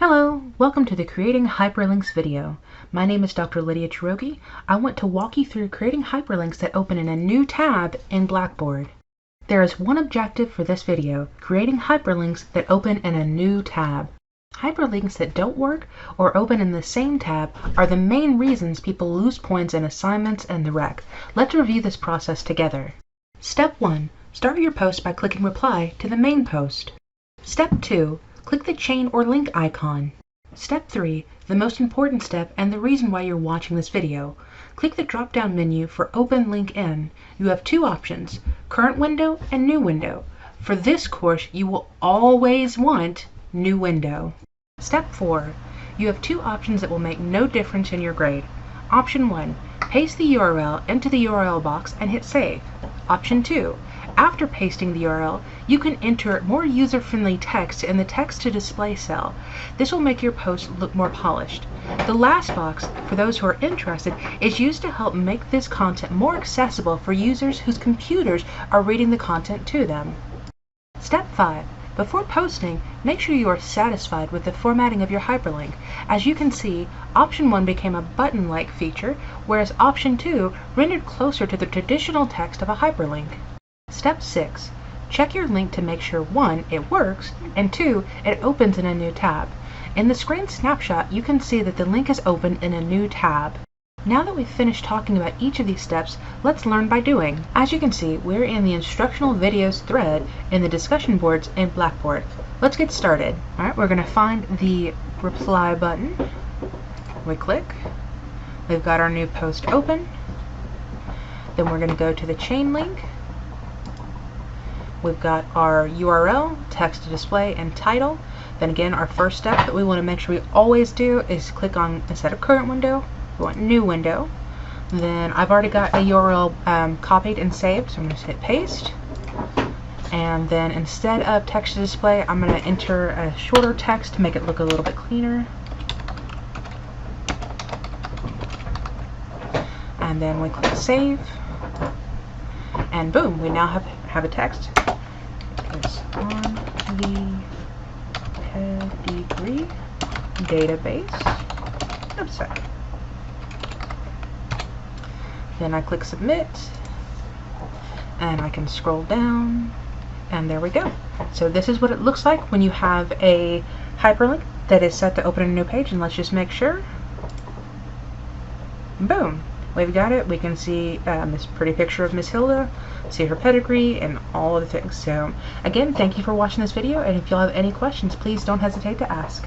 Hello, welcome to the Creating Hyperlinks video. My name is Dr. Lydia Chirogi. I want to walk you through creating hyperlinks that open in a new tab in Blackboard. There is one objective for this video, creating hyperlinks that open in a new tab. Hyperlinks that don't work or open in the same tab are the main reasons people lose points in assignments and the rec. Let's review this process together. Step 1. Start your post by clicking Reply to the main post. Step 2. Click the chain or link icon. Step 3, the most important step and the reason why you're watching this video. Click the drop-down menu for Open Link In. You have two options, Current Window and New Window. For this course, you will always want New Window. Step 4, you have two options that will make no difference in your grade. Option 1, paste the URL into the URL box and hit Save. Option 2, after pasting the URL, you can enter more user-friendly text in the text to display cell. This will make your post look more polished. The last box, for those who are interested, is used to help make this content more accessible for users whose computers are reading the content to them. Step 5. Before posting, make sure you are satisfied with the formatting of your hyperlink. As you can see, Option 1 became a button-like feature, whereas Option 2 rendered closer to the traditional text of a hyperlink. Step 6. Check your link to make sure 1. It works, and 2. It opens in a new tab. In the screen snapshot, you can see that the link is open in a new tab. Now that we've finished talking about each of these steps, let's learn by doing. As you can see, we're in the instructional videos thread in the discussion boards in Blackboard. Let's get started. Alright, we're going to find the reply button. We click. We've got our new post open. Then we're going to go to the chain link. We've got our URL, text to display, and title. Then again, our first step that we want to make sure we always do is click on, instead of current window, we want new window. Then I've already got a URL copied and saved, so I'm going to hit paste. And then instead of text to display, I'm going to enter a shorter text to make it look a little bit cleaner. And then we click save. And boom, we now have a text. It's on the pedigree database website. Then I click submit, and I can scroll down, and there we go. So this is what it looks like when you have a hyperlink that is set to open a new page, and let's just make sure. Boom. We've got it. We can see this pretty picture of Miss Hilda, see her pedigree, and all of the things. So again, thank you for watching this video, and if you'll have any questions, please don't hesitate to ask.